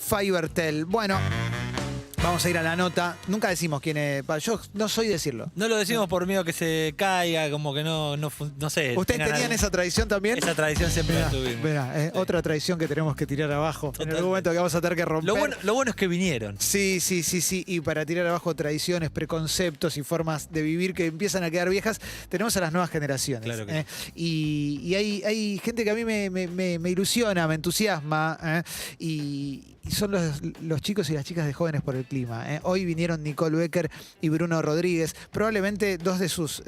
Fivertel. Bueno, vamos a ir a la nota. Nunca decimos quién es. Yo no soy decirlo. No lo decimos por miedo que se caiga, como que no sé. ¿Ustedes tenían esa tradición también? Esa tradición siempre la tuvimos. Mirá, otra tradición que tenemos que tirar abajo. Totalmente. En algún momento que vamos a tener que romper. Lo bueno es que vinieron. Sí. Y para tirar abajo tradiciones, preconceptos y formas de vivir que empiezan a quedar viejas, tenemos a las nuevas generaciones. Claro que Y hay gente que a mí me ilusiona, me entusiasma. Y son los chicos y las chicas de Jóvenes por el Clima. Hoy vinieron Nicole Becker y Bruno Rodríguez, probablemente dos de sus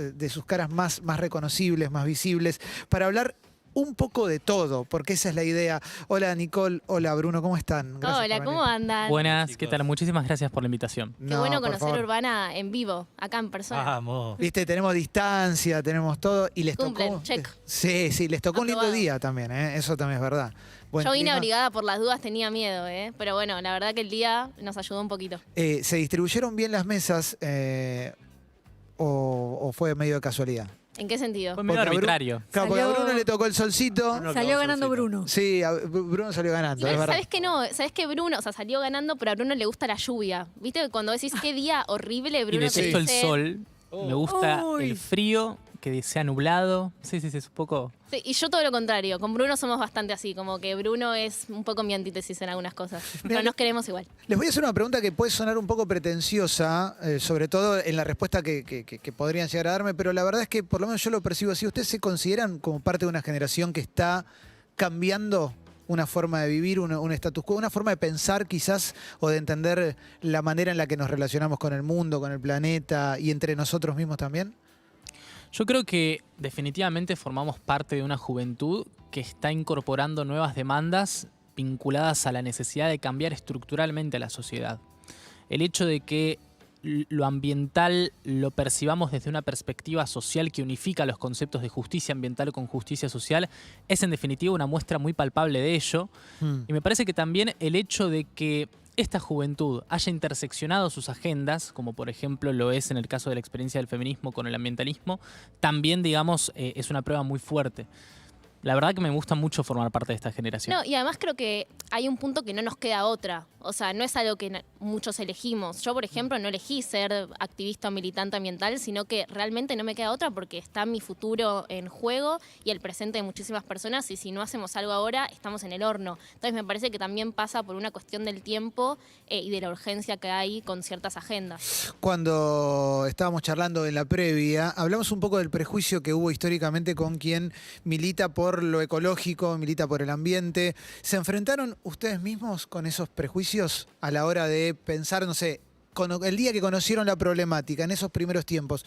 caras más reconocibles, más visibles, para hablar un poco de todo, porque esa es la idea. Hola Nicole, hola Bruno, ¿cómo están? Gracias Hola, por ¿cómo venir. andan? Buenas, ¿qué tal? Muchísimas gracias por la invitación. Qué No, bueno por conocer favor. Urbana en vivo, acá en persona. Vamos. Viste, tenemos distancia, tenemos todo y les Cumplen, tocó. check. Sí, les tocó un lindo Aprobado. día también, eso también es verdad. Buen Yo vine clima. abrigada por las dudas, tenía miedo, pero bueno, la verdad que el día nos ayudó un poquito. ¿Se distribuyeron bien las mesas o fue medio de casualidad? ¿En qué sentido? Fue medio Porque a Bru- arbitrario. Claro, porque a Salió- Bruno le tocó el solcito. Bruno Salió ganando Bruno. Sí, Bruno salió ganando, es Igual, verdad. ¿sabes qué no? ¿Sabes que Bruno, o sea, salió ganando, pero a Bruno le gusta la lluvia? ¿Viste? Cuando decís qué día horrible, Y Bruno te detesto el dice- sol. Me gusta Uy. el frío, que sea nublado. Sí, es un poco... Sí, y yo todo lo contrario. Con Bruno somos bastante así, como que Bruno es un poco mi antítesis en algunas cosas. Pero nos queremos igual. Les voy a hacer una pregunta que puede sonar un poco pretenciosa, sobre todo en la respuesta que podrían llegar a darme, pero la verdad es que por lo menos yo lo percibo así. ¿Ustedes se consideran como parte de una generación que está cambiando una forma de vivir, un status quo, una forma de pensar quizás o de entender la manera en la que nos relacionamos con el mundo, con el planeta y entre nosotros mismos también? Yo creo que definitivamente formamos parte de una juventud que está incorporando nuevas demandas vinculadas a la necesidad de cambiar estructuralmente a la sociedad. El hecho de que lo ambiental lo percibamos desde una perspectiva social que unifica los conceptos de justicia ambiental con justicia social es en definitiva una muestra muy palpable de ello. Y me parece que también el hecho de que esta juventud haya interseccionado sus agendas, como por ejemplo lo es en el caso de la experiencia del feminismo con el ambientalismo, también, digamos, es una prueba muy fuerte. La verdad que me gusta mucho formar parte de esta generación. No, y además creo que hay un punto que no nos queda otra. O sea, no es algo que muchos elegimos. Yo, por ejemplo, no elegí ser activista o militante ambiental, sino que realmente no me queda otra porque está mi futuro en juego y el presente de muchísimas personas, y si no hacemos algo ahora, estamos en el horno. Entonces me parece que también pasa por una cuestión del tiempo y de la urgencia que hay con ciertas agendas. Cuando estábamos charlando en la previa, hablamos un poco del prejuicio que hubo históricamente con quien milita por lo ecológico, milita por el ambiente. ¿Se enfrentaron ustedes mismos con esos prejuicios a la hora de pensar, no sé, el día que conocieron la problemática, en esos primeros tiempos?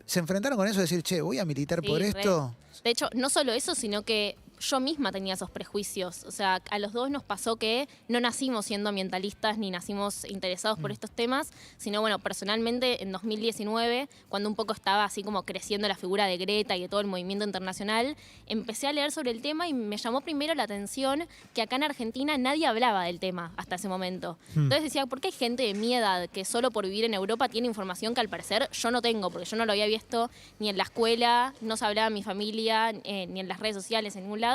¿Se enfrentaron con eso de decir, che, voy a militar Sí, por re. esto? De hecho, no solo eso, sino que yo misma tenía esos prejuicios. O sea, a los dos nos pasó que no nacimos siendo ambientalistas ni nacimos interesados por estos temas, sino, bueno, personalmente en 2019, cuando un poco estaba así como creciendo la figura de Greta y de todo el movimiento internacional, empecé a leer sobre el tema y me llamó primero la atención que acá en Argentina nadie hablaba del tema hasta ese momento. Entonces decía, ¿por qué hay gente de mi edad que solo por vivir en Europa tiene información que al parecer yo no tengo? Porque yo no lo había visto ni en la escuela, no se hablaba en mi familia, ni en las redes sociales, en ningún lado.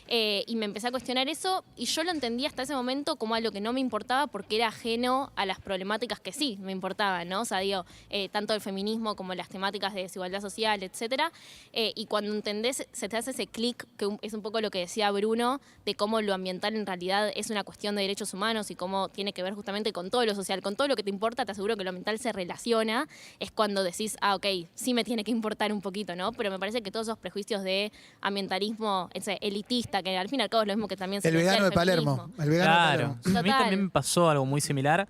Y me empecé a cuestionar eso y yo lo entendí hasta ese momento como algo que no me importaba porque era ajeno a las problemáticas que sí me importaban, ¿no? O sea, digo, tanto el feminismo como las temáticas de desigualdad social, etcétera. Y cuando entendés, se te hace ese clic, que es un poco lo que decía Bruno, de cómo lo ambiental en realidad es una cuestión de derechos humanos y cómo tiene que ver justamente con todo lo social, con todo lo que te importa. Te aseguro que lo ambiental se relaciona, es cuando decís, ok, sí me tiene que importar un poquito, ¿no? Pero me parece que todos esos prejuicios de ambientalismo elitista, que al fin y al cabo es lo mismo que también se El decía vegano de del Palermo. feminismo. El vegano de Claro. Palermo. A mí Total. también me pasó algo muy similar.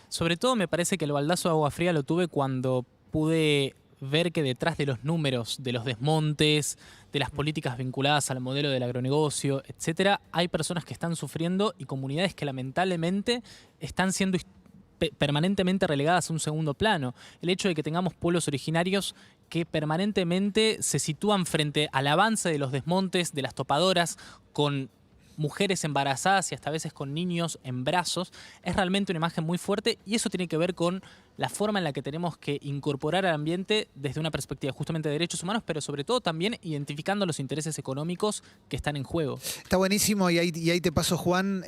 Sobre todo me parece que el baldazo de agua fría lo tuve cuando pude ver que detrás de los números, de los desmontes, de las políticas vinculadas al modelo del agronegocio, etcétera, hay personas que están sufriendo y comunidades que lamentablemente están siendo permanentemente relegadas a un segundo plano. El hecho de que tengamos pueblos originarios que permanentemente se sitúan frente al avance de los desmontes, de las topadoras, con mujeres embarazadas y hasta a veces con niños en brazos, es realmente una imagen muy fuerte y eso tiene que ver con la forma en la que tenemos que incorporar al ambiente desde una perspectiva justamente de derechos humanos, pero sobre todo también identificando los intereses económicos que están en juego. Está buenísimo, y ahí te paso, Juan,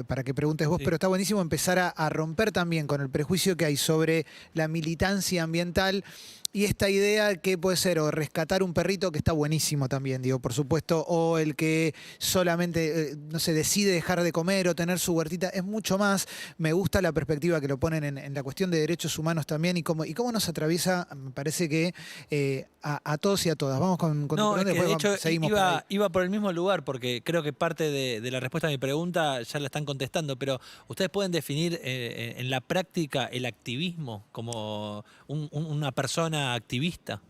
para que preguntes vos, Sí. pero está buenísimo empezar a romper también con el prejuicio que hay sobre la militancia ambiental y esta idea que puede ser o rescatar un perrito, que está buenísimo también, digo, por supuesto, o el que solamente, no sé, decide dejar de comer o tener su huertita, es mucho más. Me gusta la perspectiva que lo ponen en la cuestión de derechos humanos también y cómo nos atraviesa, me parece que a todos y a todas. Vamos con tu No, es pregunta, que de después hecho seguimos por ahí. iba por el mismo lugar, porque creo que parte de la respuesta a mi pregunta ya la están contestando, pero ustedes pueden definir en la práctica el activismo como una persona activista.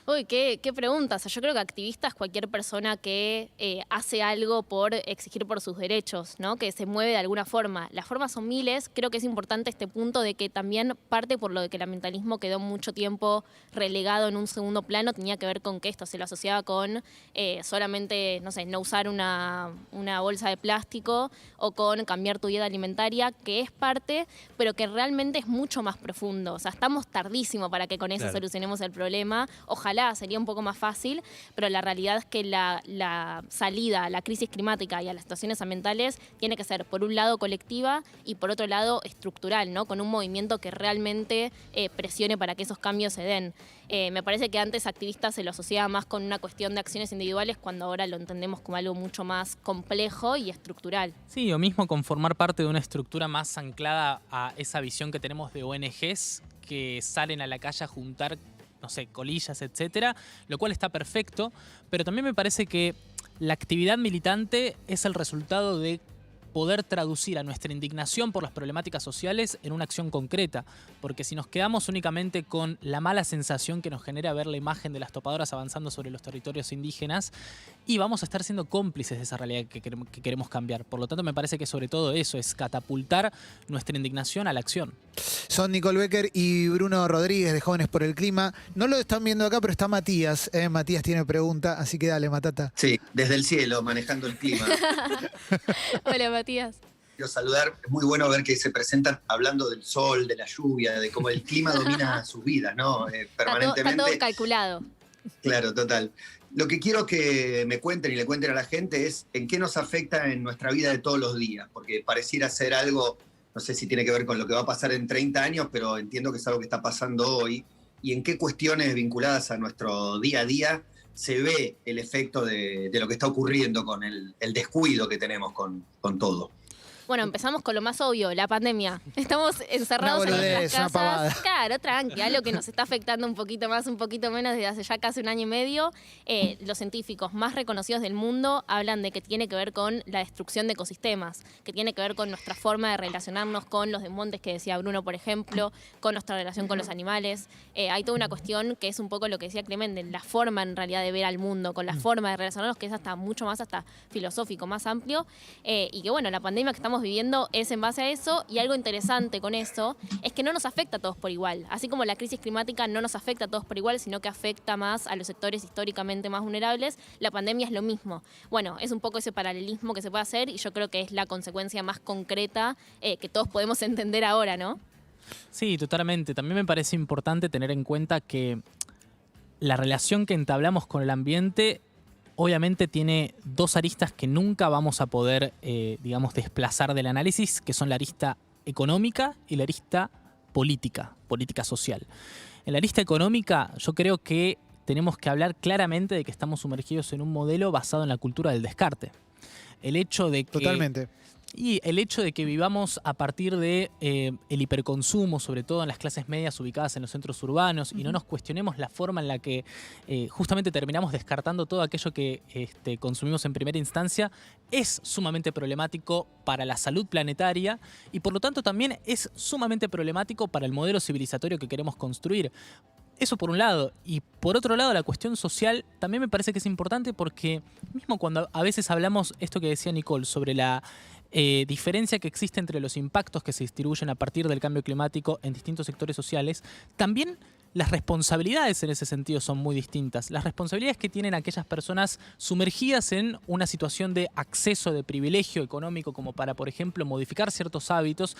Uy, qué pregunta. O sea, yo creo que activista es cualquier persona que hace algo por exigir por sus derechos, ¿no? Que se mueve de alguna forma. Las formas son miles. Creo que es importante este punto de que también parte por lo de que el ambientalismo quedó mucho tiempo relegado en un segundo plano, tenía que ver con que esto se lo asociaba con solamente, no sé, no usar una bolsa de plástico o con cambiar tu dieta alimentaria, que es parte, pero que realmente es mucho más profundo. O sea, estamos tardísimo para que con eso Claro. solucionemos el problema. Ojalá sería un poco más fácil, pero la realidad es que la salida a la crisis climática y a las situaciones ambientales tiene que ser, por un lado, colectiva y por otro lado, estructural, ¿no? Con un movimiento que realmente presione para que esos cambios se den. Me parece que antes activistas se lo asociaba más con una cuestión de acciones individuales, cuando ahora lo entendemos como algo mucho más complejo y estructural. Sí, o mismo con formar parte de una estructura más anclada a esa visión que tenemos de ONGs que salen a la calle a juntar, no sé, colillas, etcétera, lo cual está perfecto, pero también me parece que la actividad militante es el resultado de poder traducir a nuestra indignación por las problemáticas sociales en una acción concreta, porque si nos quedamos únicamente con la mala sensación que nos genera ver la imagen de las topadoras avanzando sobre los territorios indígenas, y vamos a estar siendo cómplices de esa realidad que queremos cambiar. Por lo tanto, me parece que sobre todo eso es catapultar nuestra indignación a la acción. Son Nicole Becker y Bruno Rodríguez de Jóvenes por el Clima. No lo están viendo acá, pero está Matías. Matías tiene pregunta, así que dale, Matata. Sí, desde el cielo, manejando el clima. Hola, Matías. Quiero saludar, es muy bueno ver que se presentan hablando del sol, de la lluvia, de cómo el clima domina sus vidas, ¿no? Permanentemente. Está todo calculado. Claro, total. Lo que quiero que me cuenten y le cuenten a la gente es en qué nos afecta en nuestra vida de todos los días, porque pareciera ser algo, no sé si tiene que ver con lo que va a pasar en 30 años, pero entiendo que es algo que está pasando hoy, y en qué cuestiones vinculadas a nuestro día a día se ve el efecto de lo que está ocurriendo con el descuido que tenemos con todo. Bueno, empezamos con lo más obvio, la pandemia. Estamos encerrados Una en nuestras boludez, una pavada. casas. Claro, tranqui, algo que nos está afectando un poquito más, un poquito menos desde hace ya casi un año y medio. Los científicos más reconocidos del mundo hablan de que tiene que ver con la destrucción de ecosistemas, que tiene que ver con nuestra forma de relacionarnos con los desmontes que decía Bruno, por ejemplo, con nuestra relación con los animales. Hay toda una cuestión que es un poco lo que decía Clemente, la forma en realidad de ver al mundo, con la forma de relacionarnos, que es hasta mucho más hasta filosófico, más amplio. Y que bueno, la pandemia que estamos viviendo es en base a eso, y algo interesante con eso es que no nos afecta a todos por igual. Así como la crisis climática no nos afecta a todos por igual, sino que afecta más a los sectores históricamente más vulnerables, la pandemia es lo mismo. Bueno, es un poco ese paralelismo que se puede hacer y yo creo que es la consecuencia más concreta que todos podemos entender ahora, ¿no? Sí, totalmente. También me parece importante tener en cuenta que la relación que entablamos con el ambiente obviamente tiene dos aristas que nunca vamos a poder, digamos, desplazar del análisis, que son la arista económica y la arista política social. En la arista económica, yo creo que tenemos que hablar claramente de que estamos sumergidos en un modelo basado en la cultura del descarte. El hecho de que Totalmente. Y el hecho de que vivamos a partir de el hiperconsumo, sobre todo en las clases medias ubicadas en los centros urbanos, y no nos cuestionemos la forma en la que justamente terminamos descartando todo aquello que consumimos en primera instancia, es sumamente problemático para la salud planetaria y por lo tanto también es sumamente problemático para el modelo civilizatorio que queremos construir. Eso por un lado. Y por otro lado, la cuestión social también me parece que es importante porque mismo cuando a veces hablamos, esto que decía Nicole, sobre la diferencia que existe entre los impactos que se distribuyen a partir del cambio climático en distintos sectores sociales, también las responsabilidades en ese sentido son muy distintas. Las responsabilidades que tienen aquellas personas sumergidas en una situación de acceso de privilegio económico como para, por ejemplo, modificar ciertos hábitos,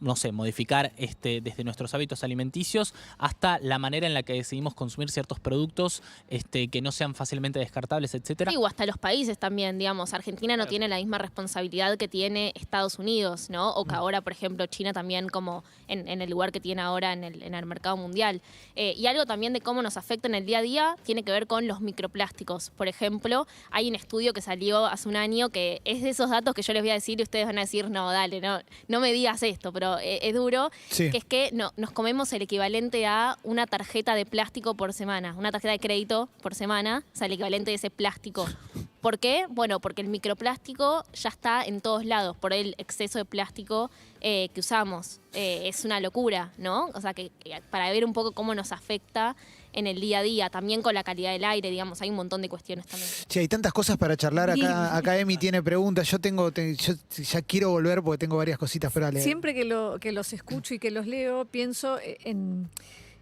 no sé, modificar desde nuestros hábitos alimenticios hasta la manera en la que decidimos consumir ciertos productos que no sean fácilmente descartables, etcétera. Sí, o hasta los países también, digamos. Argentina no tiene la misma responsabilidad que tiene Estados Unidos, ¿no? O que ahora, por ejemplo, China también como en el lugar que tiene ahora en el mercado mundial. Y algo también de cómo nos afecta en el día a día tiene que ver con los microplásticos. Por ejemplo, hay un estudio que salió hace un año que es de esos datos que yo les voy a decir y ustedes van a decir, no, dale, no me digas esto, pero es duro, Sí. que es que nos comemos el equivalente a una tarjeta de plástico por semana, una tarjeta de crédito por semana, o sea, el equivalente de ese plástico. ¿Por qué? Bueno, porque el microplástico ya está en todos lados por el exceso de plástico que usamos. Es una locura, ¿no? O sea, que para ver un poco cómo nos afecta en el día a día, también con la calidad del aire, digamos, hay un montón de cuestiones también. Che, hay tantas cosas para charlar. Acá Emi tiene preguntas. Yo ya quiero volver porque tengo varias cositas, pero dale. Siempre que los escucho y que los leo, pienso en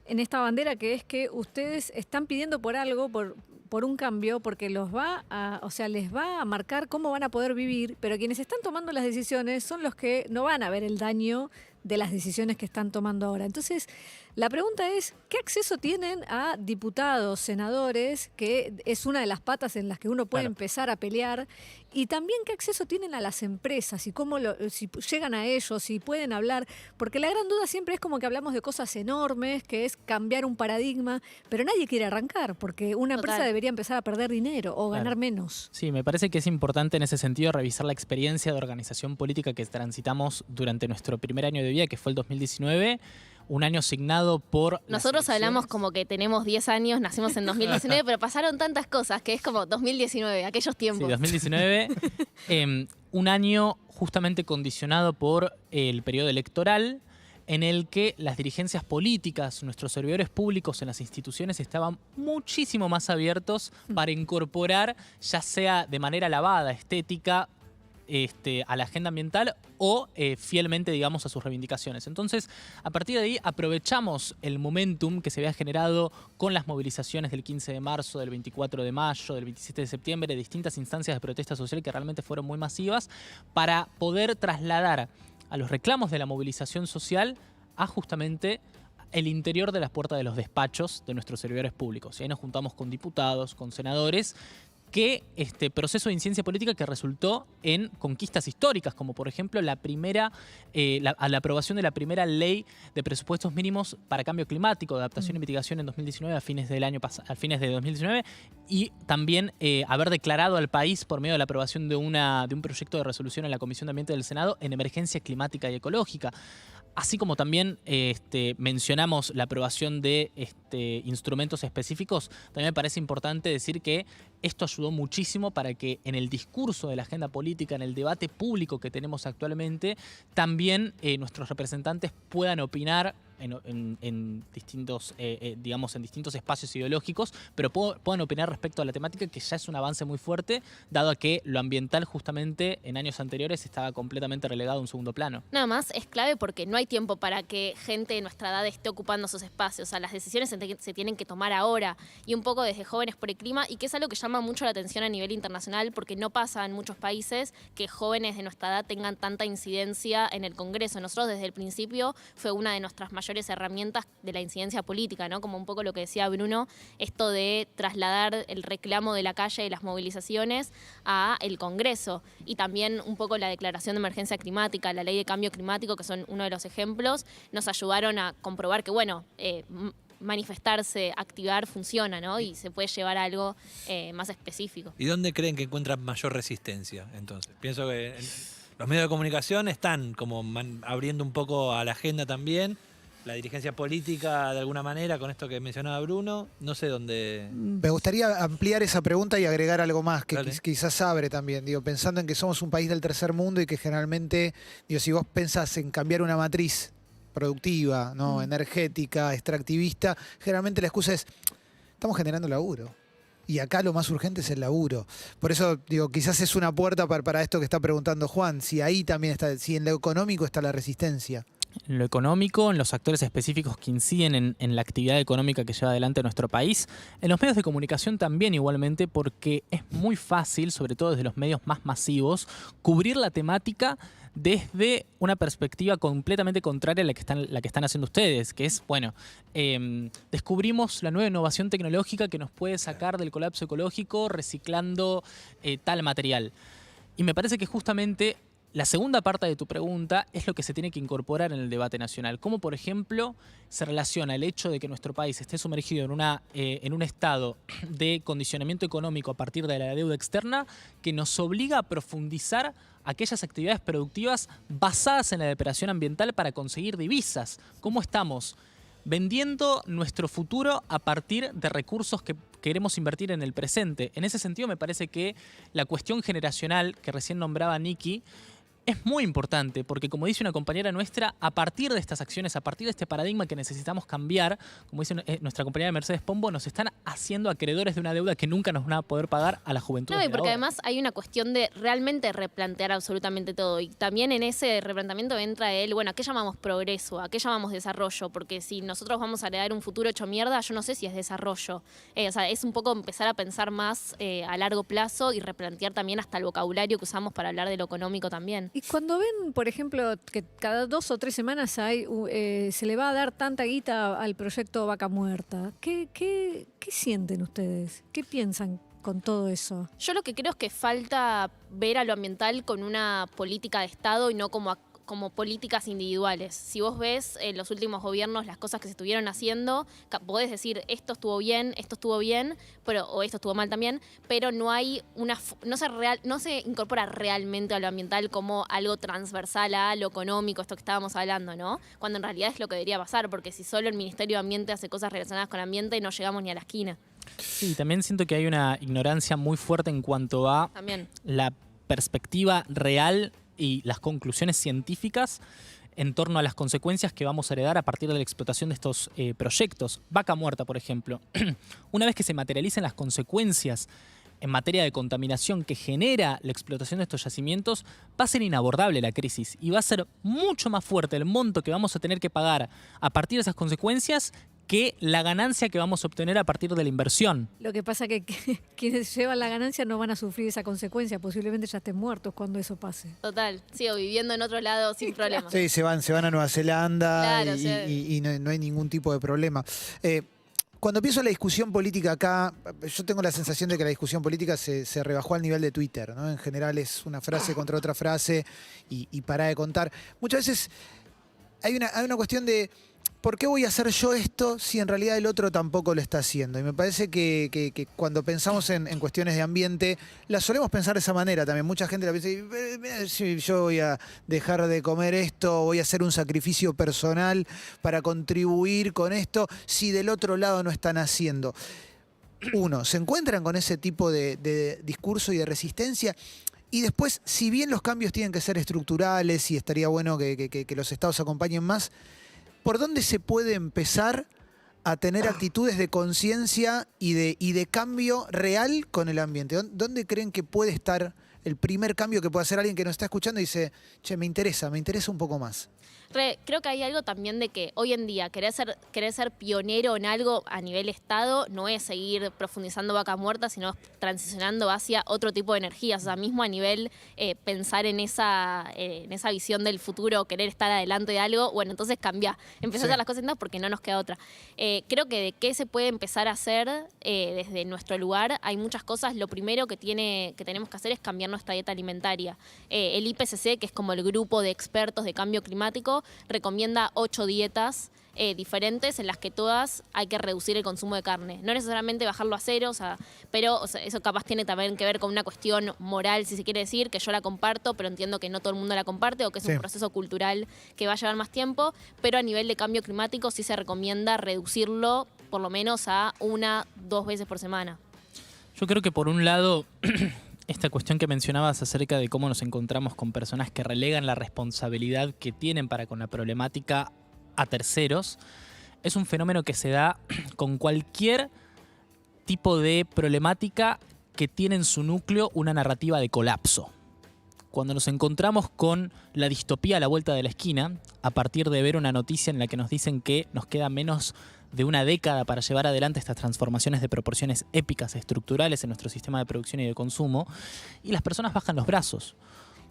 esta bandera que es que ustedes están pidiendo por algo, por un cambio, porque les va a marcar cómo van a poder vivir, pero quienes están tomando las decisiones son los que no van a ver el daño de las decisiones que están tomando ahora. Entonces, la pregunta es, ¿qué acceso tienen a diputados, senadores, que es una de las patas en las que uno puede empezar a pelear? Y también, ¿qué acceso tienen a las empresas? Y cómo si llegan a ellos, si pueden hablar. Porque la gran duda siempre es como que hablamos de cosas enormes, que es cambiar un paradigma, pero nadie quiere arrancar, porque una empresa debería empezar a perder dinero o ganar menos. Sí, me parece que es importante en ese sentido revisar la experiencia de organización política que transitamos durante nuestro primer año de vida, que fue el 2019, un año signado por... Nosotros hablamos como que tenemos 10 años, nacimos en 2019, pero pasaron tantas cosas que es como 2019, aquellos tiempos. Sí, 2019, un año justamente condicionado por el periodo electoral, en el que las dirigencias políticas, nuestros servidores públicos en las instituciones estaban muchísimo más abiertos para incorporar, ya sea de manera lavada, estética, a la agenda ambiental o fielmente, digamos, a sus reivindicaciones. Entonces, a partir de ahí, aprovechamos el momentum que se había generado con las movilizaciones del 15 de marzo, del 24 de mayo, del 27 de septiembre, de distintas instancias de protesta social que realmente fueron muy masivas, para poder trasladar a los reclamos de la movilización social a justamente el interior de las puertas de los despachos de nuestros servidores públicos. Y ahí nos juntamos con diputados, con senadores, que proceso de incidencia política que resultó en conquistas históricas, como por ejemplo la aprobación de la primera ley de presupuestos mínimos para cambio climático, de adaptación y mitigación en 2019, a fines de 2019, y también haber declarado al país, por medio de la aprobación de un proyecto de resolución en la Comisión de Ambiente del Senado, en emergencia climática y ecológica. Así como también mencionamos la aprobación de instrumentos específicos, también me parece importante decir que esto ayudó muchísimo para que en el discurso de la agenda política, en el debate público que tenemos actualmente, también nuestros representantes puedan opinar en distintos, digamos, en distintos espacios ideológicos, pero puedan opinar respecto a la temática, que ya es un avance muy fuerte, dado a que lo ambiental justamente en años anteriores estaba completamente relegado a un segundo plano. Nada más es clave porque no hay tiempo para que gente de nuestra edad esté ocupando esos espacios. O sea, las decisiones se tienen que tomar ahora, y un poco desde Jóvenes por el Clima, y que es algo que llama mucho la atención a nivel internacional, porque no pasa en muchos países que jóvenes de nuestra edad tengan tanta incidencia en el Congreso. Nosotros desde el principio fue una de nuestras mayores herramientas de la incidencia política, ¿no? Como un poco lo que decía Bruno, esto de trasladar el reclamo de la calle, de las movilizaciones, a el Congreso. Y también un poco la declaración de emergencia climática, la ley de cambio climático, que son uno de los ejemplos, nos ayudaron a comprobar que, bueno, manifestarse, activar, funciona, ¿no? Y se puede llevar a algo más específico. ¿Y dónde creen que encuentran mayor resistencia, entonces? Pienso que los medios de comunicación están como abriendo un poco a la agenda también. La dirigencia política, de alguna manera, con esto que mencionaba Bruno, no sé dónde... Me gustaría ampliar esa pregunta y agregar algo más, que Dale. quizás abre también, digo, pensando en que somos un país del tercer mundo y que generalmente, digo, si vos pensás en cambiar una matriz productiva, ¿no? Energética, extractivista, generalmente la excusa es, estamos generando laburo. Y acá lo más urgente es el laburo. Por eso, digo, quizás es una puerta para esto que está preguntando Juan, si ahí también está, si en lo económico está la resistencia. En lo económico, en los actores específicos que inciden en la actividad económica que lleva adelante nuestro país, en los medios de comunicación también igualmente, porque es muy fácil, sobre todo desde los medios más masivos, cubrir la temática desde una perspectiva completamente contraria a la que están haciendo ustedes, que es, bueno, descubrimos la nueva innovación tecnológica que nos puede sacar del colapso ecológico reciclando tal material. Y me parece que justamente la segunda parte de tu pregunta es lo que se tiene que incorporar en el debate nacional. Cómo, por ejemplo, se relaciona el hecho de que nuestro país esté sumergido en un estado de condicionamiento económico a partir de la deuda externa que nos obliga a profundizar aquellas actividades productivas basadas en la depredación ambiental para conseguir divisas. ¿Cómo estamos vendiendo nuestro futuro a partir de recursos que queremos invertir en el presente? En ese sentido, me parece que la cuestión generacional que recién nombraba Nikki es muy importante, porque como dice una compañera nuestra, a partir de estas acciones, a partir de este paradigma que necesitamos cambiar, como dice nuestra compañera Mercedes Pombo, nos están haciendo acreedores de una deuda que nunca nos van a poder pagar a la juventud. No, y porque además hay una cuestión de realmente replantear absolutamente todo. Y también en ese replanteamiento entra bueno, ¿a qué llamamos progreso? ¿A qué llamamos desarrollo? Porque si nosotros vamos a heredar un futuro hecho mierda, yo no sé si es desarrollo. O sea, es un poco empezar a pensar más a largo plazo y replantear también hasta el vocabulario que usamos para hablar de lo económico también. Y cuando ven, por ejemplo, que cada 2 o 3 semanas se le va a dar tanta guita al proyecto Vaca Muerta, ¿qué sienten ustedes? ¿Qué piensan con todo eso? Yo lo que creo es que falta ver a lo ambiental con una política de Estado y no como políticas individuales. Si vos ves en los últimos gobiernos las cosas que se estuvieron haciendo, podés decir esto estuvo bien, pero, o esto estuvo mal también, pero no hay no se incorpora realmente a lo ambiental como algo transversal a lo económico, esto que estábamos hablando, ¿no? Cuando en realidad es lo que debería pasar, porque si solo el Ministerio de Ambiente hace cosas relacionadas con el ambiente, no llegamos ni a la esquina. Sí, también siento que hay una ignorancia muy fuerte en cuanto a la perspectiva real y las conclusiones científicas en torno a las consecuencias que vamos a heredar a partir de la explotación de estos proyectos. Vaca Muerta, por ejemplo. Una vez que se materialicen las consecuencias en materia de contaminación que genera la explotación de estos yacimientos, va a ser inabordable la crisis y va a ser mucho más fuerte el monto que vamos a tener que pagar a partir de esas consecuencias que la ganancia que vamos a obtener a partir de la inversión. Lo que pasa que quienes llevan la ganancia no van a sufrir esa consecuencia, posiblemente ya estén muertos cuando eso pase. Total, sigo viviendo en otro lado sin problemas. Sí, se van a Nueva Zelanda Claro, y no hay ningún tipo de problema. Cuando pienso en la discusión política acá, yo tengo la sensación de que la discusión política se rebajó al nivel de Twitter, ¿no? En general es una frase contra otra frase y para de contar. Muchas veces hay una cuestión de ¿por qué voy a hacer yo esto si en realidad el otro tampoco lo está haciendo? Y me parece que cuando pensamos en cuestiones de ambiente, la solemos pensar de esa manera también. Mucha gente la piensa, "Mira, si yo voy a dejar de comer esto, voy a hacer un sacrificio personal para contribuir con esto, si del otro lado no están haciendo". Uno, ¿se encuentran con ese tipo de discurso y de resistencia? Y después, si bien los cambios tienen que ser estructurales y estaría bueno que los estados acompañen más, ¿por dónde se puede empezar a tener actitudes de conciencia y de cambio real con el ambiente? ¿Dónde creen que puede estar el primer cambio que puede hacer alguien que nos está escuchando y dice, che, me interesa un poco más? Creo que hay algo también de que hoy en día querer ser pionero en algo a nivel Estado no es seguir profundizando Vaca Muerta, sino transicionando hacia otro tipo de energías. O sea, mismo a nivel pensar en esa visión del futuro, querer estar adelante de algo, bueno, entonces cambia. Empezar a hacer las cosas distintas porque no nos queda otra. Creo que de qué se puede empezar a hacer desde nuestro lugar, hay muchas cosas. Lo primero que tenemos que hacer es cambiar nuestra dieta alimentaria. El IPCC, que es como el grupo de expertos de cambio climático, recomienda 8 dietas diferentes en las que todas hay que reducir el consumo de carne. No necesariamente bajarlo a cero, pero eso capaz tiene también que ver con una cuestión moral, si se quiere decir, que yo la comparto, pero entiendo que no todo el mundo la comparte o que es un proceso cultural que va a llevar más tiempo, pero a nivel de cambio climático sí se recomienda reducirlo por lo menos a 1-2 veces por semana. Yo creo que por un lado esta cuestión que mencionabas acerca de cómo nos encontramos con personas que relegan la responsabilidad que tienen para con la problemática a terceros, es un fenómeno que se da con cualquier tipo de problemática que tiene en su núcleo una narrativa de colapso. Cuando nos encontramos con la distopía a la vuelta de la esquina, a partir de ver una noticia en la que nos dicen que nos queda menos de una década para llevar adelante estas transformaciones de proporciones épicas, estructurales en nuestro sistema de producción y de consumo, y las personas bajan los brazos.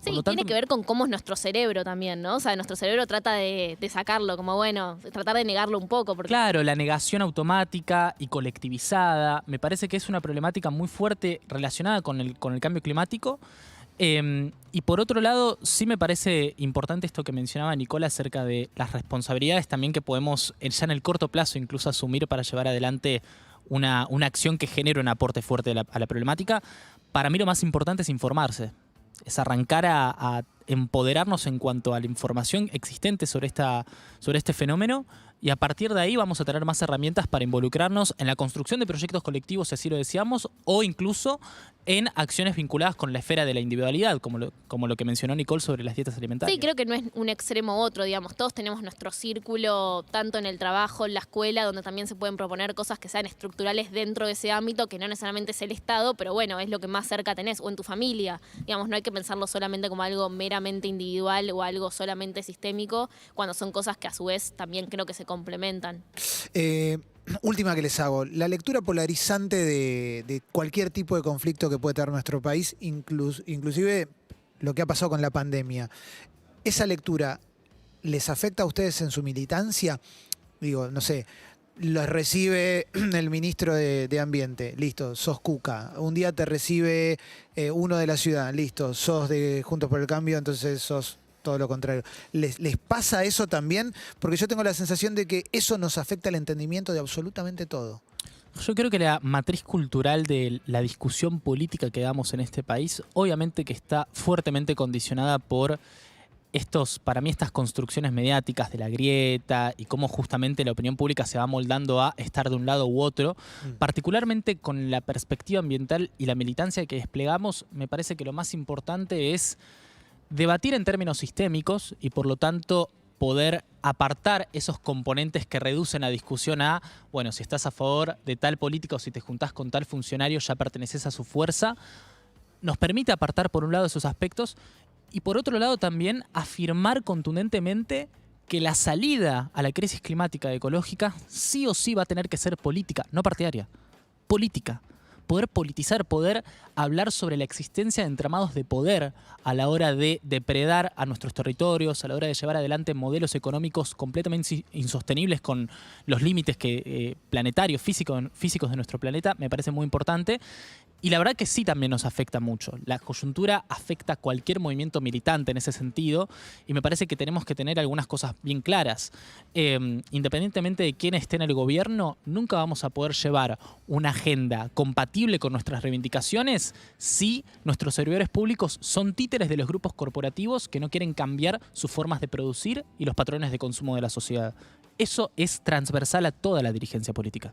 Sí, Por lo tanto, tiene que ver con cómo es nuestro cerebro también, ¿no? O sea, nuestro cerebro trata de sacarlo, como bueno, tratar de negarlo un poco. Porque claro, la negación automática y colectivizada me parece que es una problemática muy fuerte relacionada con el cambio climático. Y por otro lado, sí me parece importante esto que mencionaba Nicola acerca de las responsabilidades también que podemos ya en el corto plazo incluso asumir para llevar adelante una acción que genere un aporte fuerte a la problemática. Para mí lo más importante es informarse, es arrancar a empoderarnos en cuanto a la información existente sobre este fenómeno, y a partir de ahí vamos a tener más herramientas para involucrarnos en la construcción de proyectos colectivos, si así lo deseamos, o incluso en acciones vinculadas con la esfera de la individualidad, como lo que mencionó Nicole sobre las dietas alimentarias. sí, creo que no es un extremo u otro, digamos. Todos tenemos nuestro círculo, tanto en el trabajo, en la escuela, donde también se pueden proponer cosas que sean estructurales dentro de ese ámbito, que no necesariamente es el Estado, pero bueno, es lo que más cerca tenés, o en tu familia. Digamos, no hay que pensarlo solamente como algo meramente individual o algo solamente sistémico, cuando son cosas que a su vez también creo que se complementan. Última que les hago. La lectura polarizante de cualquier tipo de conflicto que puede tener nuestro país, inclusive lo que ha pasado con la pandemia. ¿Esa lectura les afecta a ustedes en su militancia? Digo, no sé, los recibe el ministro de Ambiente, listo, sos Cuca. Un día te recibe uno de la ciudad, listo, sos de Juntos por el Cambio, entonces sos todo lo contrario. ¿Les pasa eso también? Porque yo tengo la sensación de que eso nos afecta el entendimiento de absolutamente todo. Yo creo que la matriz cultural de la discusión política que damos en este país, obviamente que está fuertemente condicionada por para mí, estas construcciones mediáticas de la grieta y cómo justamente la opinión pública se va moldando a estar de un lado u otro, particularmente con la perspectiva ambiental y la militancia que desplegamos. Me parece que lo más importante es debatir en términos sistémicos y por lo tanto poder apartar esos componentes que reducen la discusión a, bueno, si estás a favor de tal político o si te juntás con tal funcionario ya perteneces a su fuerza. Nos permite apartar por un lado esos aspectos y por otro lado también afirmar contundentemente que la salida a la crisis climática y ecológica sí o sí va a tener que ser política, no partidaria, política. Poder politizar, poder hablar sobre la existencia de entramados de poder a la hora de depredar a nuestros territorios, a la hora de llevar adelante modelos económicos completamente insostenibles con los límites planetarios, físicos de nuestro planeta, me parece muy importante. Y la verdad que sí también nos afecta mucho. La coyuntura afecta a cualquier movimiento militante en ese sentido y me parece que tenemos que tener algunas cosas bien claras. Independientemente de quién esté en el gobierno, nunca vamos a poder llevar una agenda compatible con nuestras reivindicaciones si nuestros servidores públicos son títeres de los grupos corporativos que no quieren cambiar sus formas de producir y los patrones de consumo de la sociedad. Eso es transversal a toda la dirigencia política.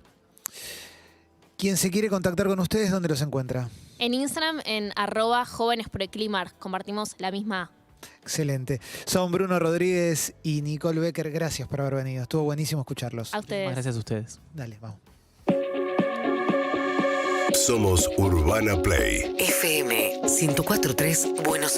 Quien se quiere contactar con ustedes, ¿dónde los encuentra? En Instagram, en @jóvenesporelclima, compartimos la misma A. Excelente. Son Bruno Rodríguez y Nicole Becker. Gracias por haber venido. Estuvo buenísimo escucharlos. A ustedes. Gracias a ustedes. Dale, vamos. Somos Urbana Play. FM 104.3 Buenos Aires.